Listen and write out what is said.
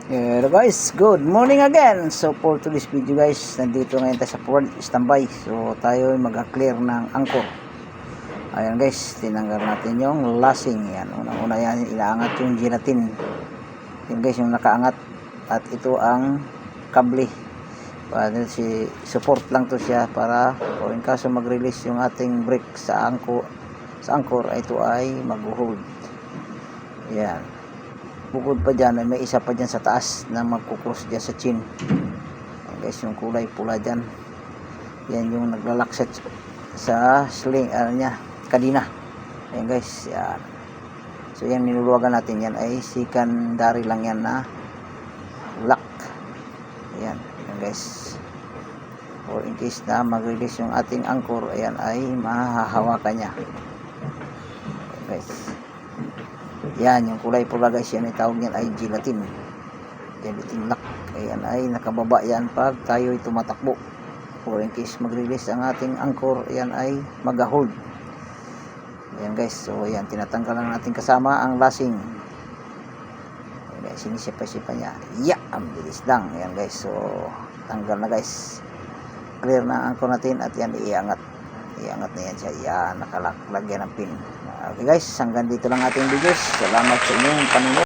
Hello guys, good morning again. So for today's video guys, nandito ngayon tayo sa port standby. So tayo ay mag-clear ng angkor. Ayan guys, tinanggal natin yung lasing. Yan, unang-una yan, inaangat yung gelatin. Yan guys, yung nakaangat. At ito ang kable. Para si support lang to siya para o in kaso mag-release yung ating brake sa angkor, ito ay mag-hold. Yan. Bukod pa dyan, may isa pa dyan sa taas na magkukross dyan sa chin. Ayan guys, yung kulay pula dyan. Yan yung naglalak sa sling, kadina. Ayan guys, yan. So yan, ninuluwagan natin yan ay secondary lang yan na lock. Ayan, ayan guys. Or in case na mag-release yung ating angkor, ayan ay mahahawakan niya. Ayan guys. Yan, yung kulay pula guys, yan ay tawag yan ay gelatin lock. Ayan ay nakababa yan pag tayo ay tumatakbo. Or in case mag-release ang ating angkor, yan ay mag-hold. Ayan guys, so yan, tinatanggal lang natin kasama ang lasing. Ayan guys, sinisipa-sipa niya. Yeah, ang bilis lang. Ayan guys, so tanggal na guys. Clear na ang angkor natin at yan iangat na yan siya. Yan, nakalagyan ng pin. Okay guys, hanggang dito lang ating videos. Salamat sa inyong panonood.